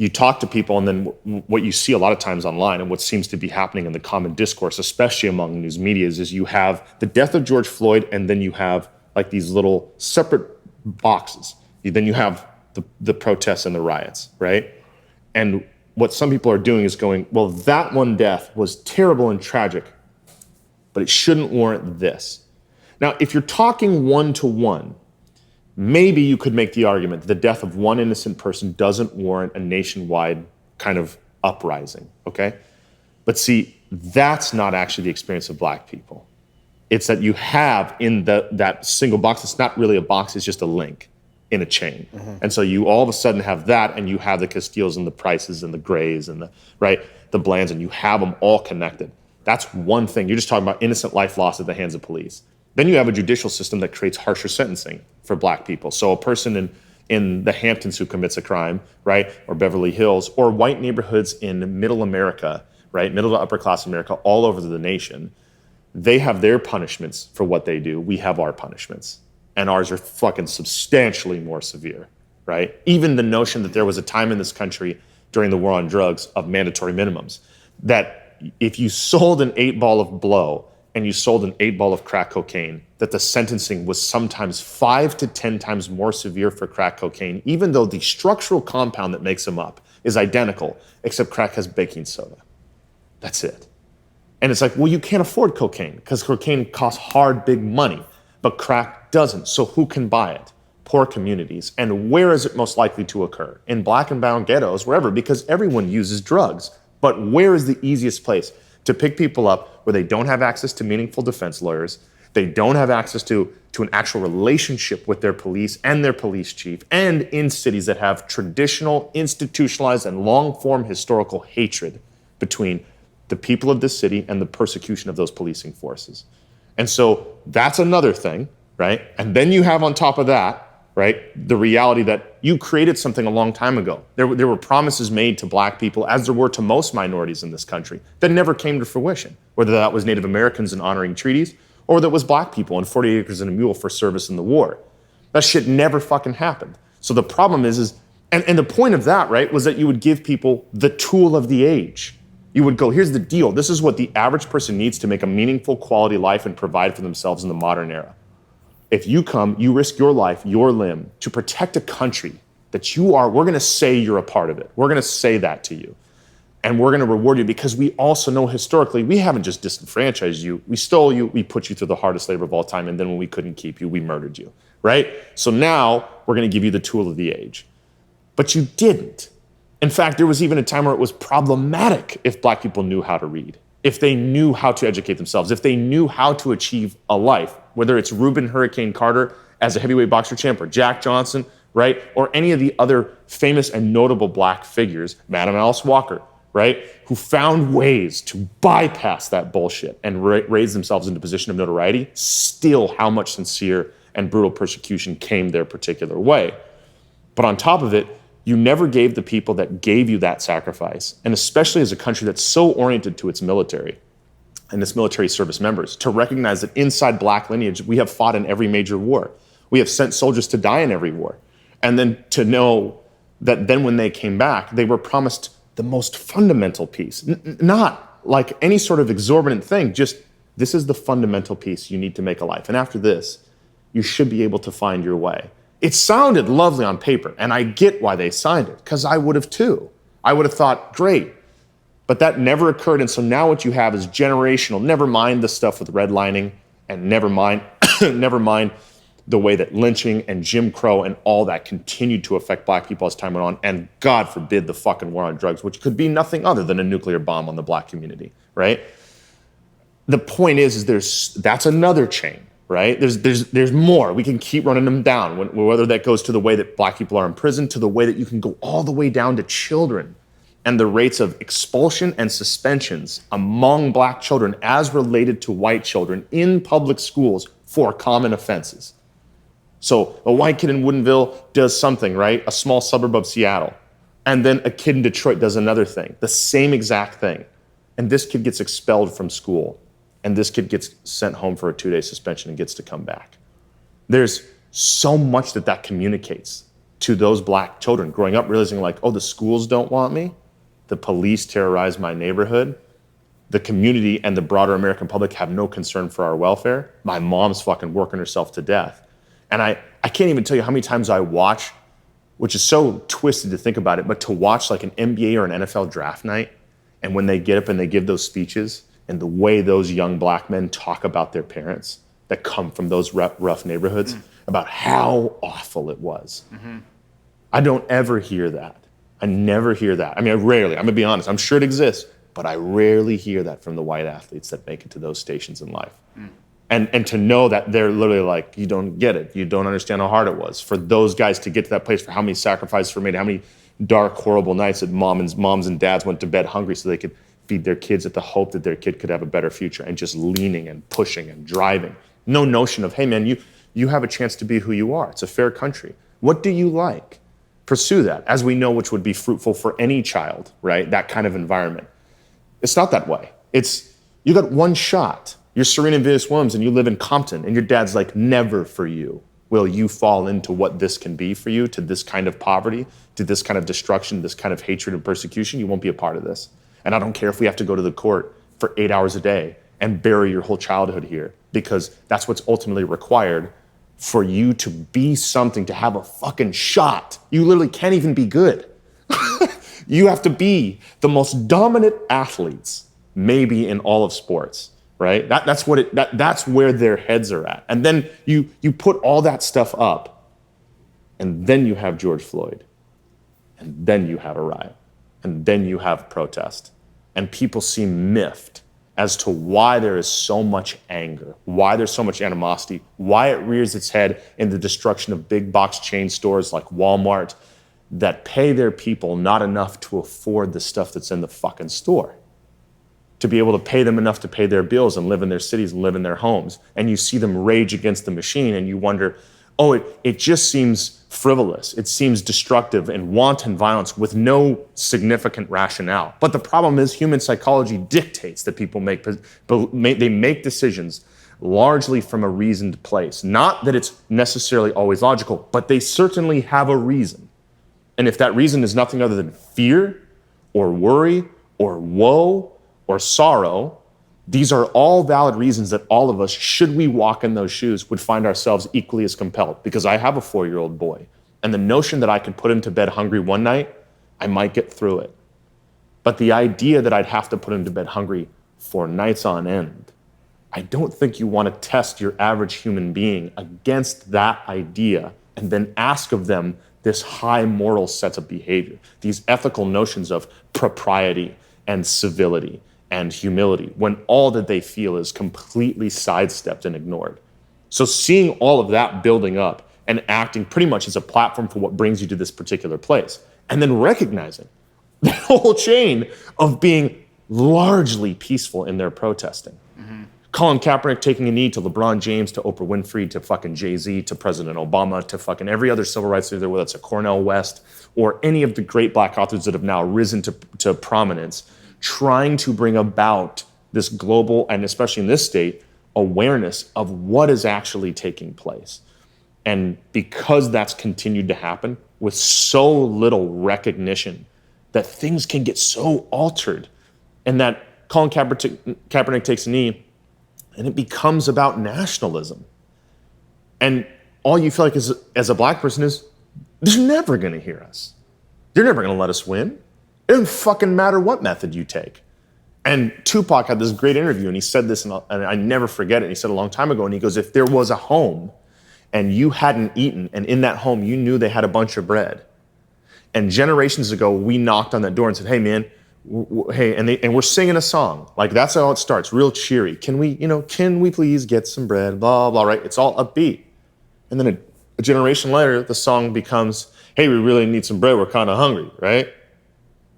you talk to people, and then what you see a lot of times online and what seems to be happening in the common discourse, especially among news media, is you have the death of George Floyd, and then you have like these little separate boxes. Then you have the protests and the riots, right? And what some people are doing is going, well, that one death was terrible and tragic, but it shouldn't warrant this. Now, if you're talking one-to-one, maybe you could make the argument that the death of one innocent person doesn't warrant a nationwide kind of uprising, okay? But see, that's not actually the experience of Black people. It's that you have in that single box, it's not really a box, it's just a link in a chain. Mm-hmm. And so you all of a sudden have that, and you have the Castillos and the Prices and the Grays and the Blands, and you have them all connected. That's one thing. You're just talking about innocent life lost at the hands of police. Then you have a judicial system that creates harsher sentencing for Black people. So a person in the Hamptons who commits a crime, right, or Beverly Hills, or white neighborhoods in middle America, right, middle to upper class America, all over the nation, they have their punishments for what they do. We have our punishments. And ours are fucking substantially more severe, right? Even the notion that there was a time in this country during the war on drugs of mandatory minimums, that if you sold an 8-ball of blow and you sold an 8-ball of crack cocaine, that the sentencing was sometimes 5 to 10 times more severe for crack cocaine, even though the structural compound that makes them up is identical, except crack has baking soda. That's it. And it's like, well, you can't afford cocaine because cocaine costs hard, big money, but crack doesn't. So who can buy it? Poor communities. And where is it most likely to occur? In Black and brown ghettos, wherever, because everyone uses drugs. But where is the easiest place to pick people up where they don't have access to meaningful defense lawyers, they don't have access to an actual relationship with their police and their police chief, and in cities that have traditional, institutionalized, and long-form historical hatred between the people of this city and the persecution of those policing forces. And so that's another thing, right? And then you have on top of that, right, the reality that you created something a long time ago. There were promises made to Black people, as there were to most minorities in this country, that never came to fruition, whether that was Native Americans in honoring treaties, or that was Black people and 40 acres and a mule for service in the war. That shit never fucking happened. So the problem is and the point of that, right, was that you would give people the tool of the age. You would go, here's the deal. This is what the average person needs to make a meaningful quality life and provide for themselves in the modern era. If you come, you risk your life, your limb, to protect a country that we're going to say you're a part of it. We're going to say that to you. And we're going to reward you because we also know historically, we haven't just disenfranchised you. We stole you. We put you through the hardest labor of all time. And then when we couldn't keep you, we murdered you, right? So now we're going to give you the tool of the age. But you didn't. In fact, there was even a time where it was problematic if Black people knew how to read, if they knew how to educate themselves, if they knew how to achieve a life, whether it's Reuben Hurricane Carter as a heavyweight boxer champ, or Jack Johnson, right? Or any of the other famous and notable Black figures, Madam Alice Walker, right? Who found ways to bypass that bullshit and raise themselves into a position of notoriety, still how much sincere and brutal persecution came their particular way. But on top of it, you never gave the people that gave you that sacrifice, and especially as a country that's so oriented to its military and its military service members, to recognize that inside Black lineage, we have fought in every major war. We have sent soldiers to die in every war. And then to know that then when they came back, they were promised the most fundamental piece, not like any sort of exorbitant thing, just this is the fundamental piece you need to make a life. And after this, you should be able to find your way. It sounded lovely on paper, and I get why they signed it, because I would have too. I would have thought, great. But that never occurred, and so now what you have is generational. Never mind the stuff with redlining, and never mind the way that lynching and Jim Crow and all that continued to affect Black people as time went on, and God forbid the fucking war on drugs, which could be nothing other than a nuclear bomb on the Black community, right? The point is that's another chain. Right? There's more. We can keep running them down, whether that goes to the way that Black people are imprisoned, to the way that you can go all the way down to children and the rates of expulsion and suspensions among Black children as related to white children in public schools for common offenses. So a white kid in Woodinville does something, right? A small suburb of Seattle. And then a kid in Detroit does another thing, the same exact thing. And this kid gets expelled from school. And this kid gets sent home for a 2-day suspension and gets to come back. There's so much that communicates. to those black children growing up realizing like, oh, the schools don't want me, the police terrorize my neighborhood, the community and the broader American public have no concern for our welfare. My mom's fucking working herself to death. And I can't even tell you how many times I watch, which is so twisted to think about it, but to watch like an NBA or an NFL draft night, and when they get up and they give those speeches, and the way those young black men talk about their parents that come from those rough neighborhoods, about how awful it was. I don't ever hear that. I never hear that. I mean, rarely, I'm gonna be honest, I'm sure it exists, but I rarely hear that from the white athletes that make it to those stations in life. And to know that they're literally like, you don't get it, you don't understand how hard it was for those guys to get to that place, for how many sacrifices were made, how many dark, horrible nights that moms and dads went to bed hungry so they could feed their kids at the hope that their kid could have a better future, and just leaning and pushing and driving. No notion of, hey man, you have a chance to be who you are. It's a fair country. What do you like? Pursue that, as we know, which would be fruitful for any child, right? That kind of environment. It's not that way. It's, you got one shot. You're Serena Williams and you live in Compton, and your dad's like, never for you will you fall into what this can be for you, to this kind of poverty, to this kind of destruction, this kind of hatred and persecution. You won't be a part of this. And I don't care if we have to go to the court for 8 hours a day and bury your whole childhood here, because that's what's ultimately required for you to be something, to have a fucking shot. You literally can't even be good. You have to be the most dominant athletes, maybe in all of sports, right? That's where their heads are at. And then you put all that stuff up, and then you have George Floyd, and then you have a riot, and then you have protest, and people seem miffed as to why there is so much anger, why there's so much animosity, why it rears its head in the destruction of big box chain stores like Walmart that pay their people not enough to afford the stuff that's in the fucking store, to be able to pay them enough to pay their bills and live in their cities and live in their homes. And you see them rage against the machine, and you wonder, oh, it just seems frivolous. It seems destructive and wanton violence with no significant rationale. But the problem is human psychology dictates that people make decisions largely from a reasoned place. Not that it's necessarily always logical, but they certainly have a reason. And if that reason is nothing other than fear or worry or woe or sorrow, these are all valid reasons that all of us, should we walk in those shoes, would find ourselves equally as compelled. Because I have a 4-year-old boy, and the notion that I could put him to bed hungry one night, I might get through it. But the idea that I'd have to put him to bed hungry for nights on end, I don't think you want to test your average human being against that idea and then ask of them this high moral set of behavior, these ethical notions of propriety and civility and humility, when all that they feel is completely sidestepped and ignored. So seeing all of that building up and acting pretty much as a platform for what brings you to this particular place, and then recognizing the whole chain of being largely peaceful in their protesting. Colin Kaepernick taking a knee to LeBron James, to Oprah Winfrey, to fucking Jay-Z, to President Obama, to fucking every other civil rights leader, whether it's a Cornel West or any of the great black authors that have now risen to prominence, trying to bring about this global, and especially in this state, awareness of what is actually taking place. And because that's continued to happen with so little recognition that things can get so altered, and that Colin Kaepernick takes a knee, and it becomes about nationalism. And all you feel like as a black person is, they're never gonna hear us. They're never gonna let us win. It doesn't fucking matter what method you take. And Tupac had this great interview, and he said this, and I never forget it. And he said a long time ago, and he goes, if there was a home and you hadn't eaten, and in that home you knew they had a bunch of bread, and generations ago we knocked on that door and said, hey man, hey, and we're singing a song. Like, that's how it starts, real cheery. Can we please get some bread, blah, blah, right? It's all upbeat. And then a generation later, the song becomes, hey, we really need some bread, we're kind of hungry, right?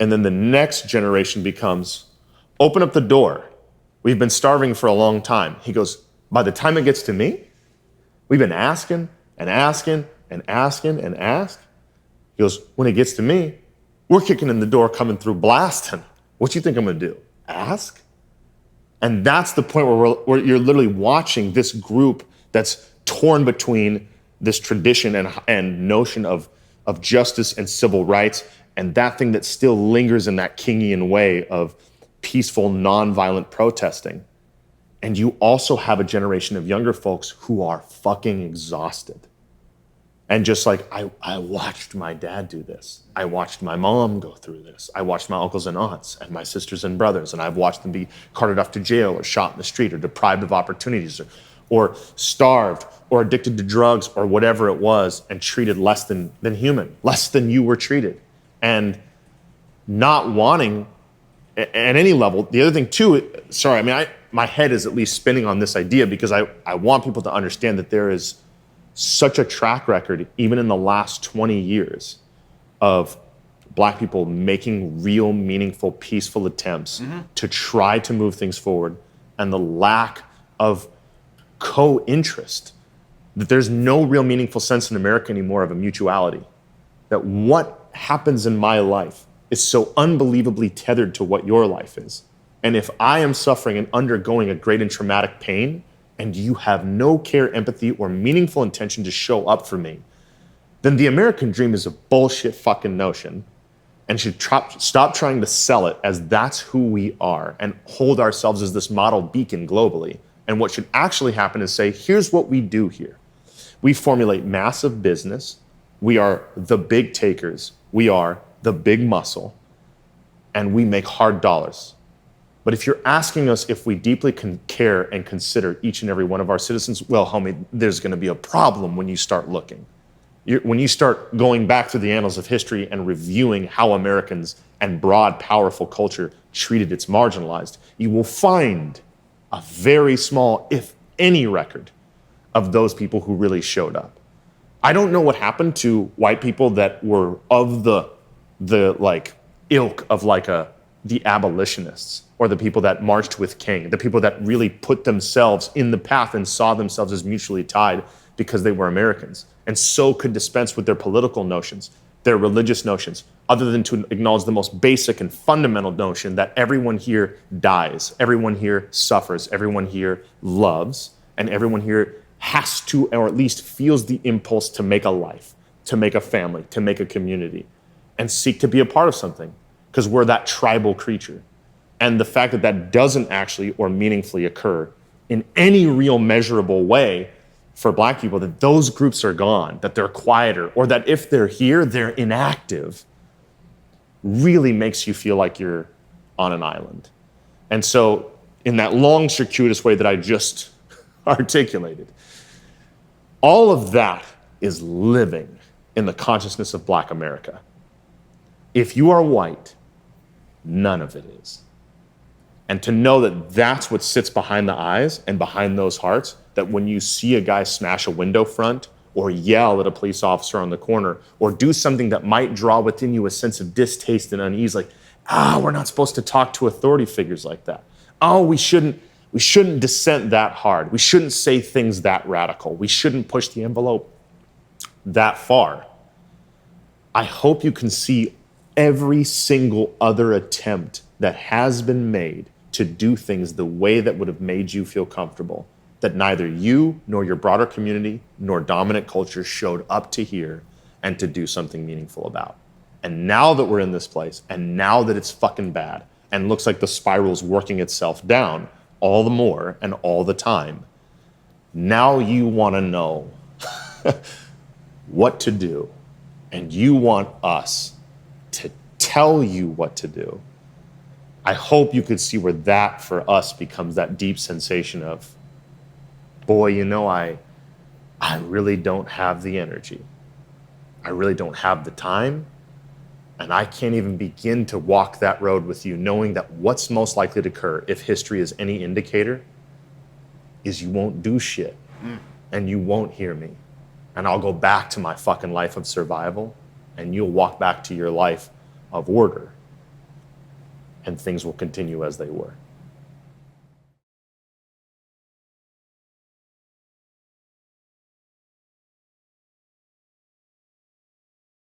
And then the next generation becomes, open up the door. We've been starving for a long time. He goes, by the time it gets to me, we've been asking and asking and asking and ask. He goes, when it gets to me, we're kicking in the door, coming through, blasting. What you think I'm gonna do? Ask? And that's the point where you're literally watching this group that's torn between this tradition and notion of of justice and civil rights, and that thing that still lingers in that Kingian way of peaceful, nonviolent protesting. And you also have a generation of younger folks who are fucking exhausted. And just like, I watched my dad do this. I watched my mom go through this. I watched my uncles and aunts and my sisters and brothers, and I've watched them be carted off to jail or shot in the street or deprived of opportunities or starved or addicted to drugs or whatever it was and treated less than human, less than you were treated. And not wanting at any level. The other thing too, my head is at least spinning on this idea because I want people to understand that there is such a track record, even in the last 20 years, of Black people making real, meaningful, peaceful attempts to try to move things forward, and the lack of co-interest, that there's no real meaningful sense in America anymore of a mutuality, that what happens in my life is so unbelievably tethered to what your life is. And if I am suffering and undergoing a great and traumatic pain, and you have no care, empathy, or meaningful intention to show up for me, then the American dream is a bullshit fucking notion and should stop trying to sell it as that's who we are and hold ourselves as this model beacon globally. And what should actually happen is say, here's what we do here. We formulate massive business. We are the big takers. We are the big muscle. And we make hard dollars. But if you're asking us if we deeply care and consider each and every one of our citizens, well, homie, there's going to be a problem when you start looking. When you start going back through the annals of history and reviewing how Americans and broad, powerful culture treated its marginalized, you will find a very small, if any, record of those people who really showed up. I don't know what happened to white people that were of the like ilk of like the abolitionists, or the people that marched with King, the people that really put themselves in the path and saw themselves as mutually tied because they were Americans, and so could dispense with their political notions, their religious notions, other than to acknowledge the most basic and fundamental notion that everyone here dies, everyone here suffers, everyone here loves, and everyone here has to, or at least feels the impulse to make a life, to make a family, to make a community, and seek to be a part of something, because we're that tribal creature. And the fact that that doesn't actually or meaningfully occur in any real measurable way for Black people, that those groups are gone, that they're quieter, or that if they're here, they're inactive, really makes you feel like you're on an island. And so in that long, circuitous way that I just articulated, all of that is living in the consciousness of Black America. If you are white, none of it is. And to know that that's what sits behind the eyes and behind those hearts, that when you see a guy smash a window front or yell at a police officer on the corner or do something that might draw within you a sense of distaste and unease, like, we're not supposed to talk to authority figures like that. We shouldn't dissent that hard. We shouldn't say things that radical. We shouldn't push the envelope that far. I hope you can see every single other attempt that has been made to do things the way that would have made you feel comfortable, that neither you nor your broader community nor dominant culture showed up to hear and to do something meaningful about. And now that we're in this place, and now that it's fucking bad, and looks like the spiral's working itself down all the more and all the time, now you want to know what to do, and you want us to tell you what to do. I hope you could see where that for us becomes that deep sensation of, boy, I really don't have the energy. I really don't have the time. And I can't even begin to walk that road with you, knowing that what's most likely to occur, if history is any indicator, is you won't do shit and you won't hear me. And I'll go back to my fucking life of survival, and you'll walk back to your life of order, and things will continue as they were.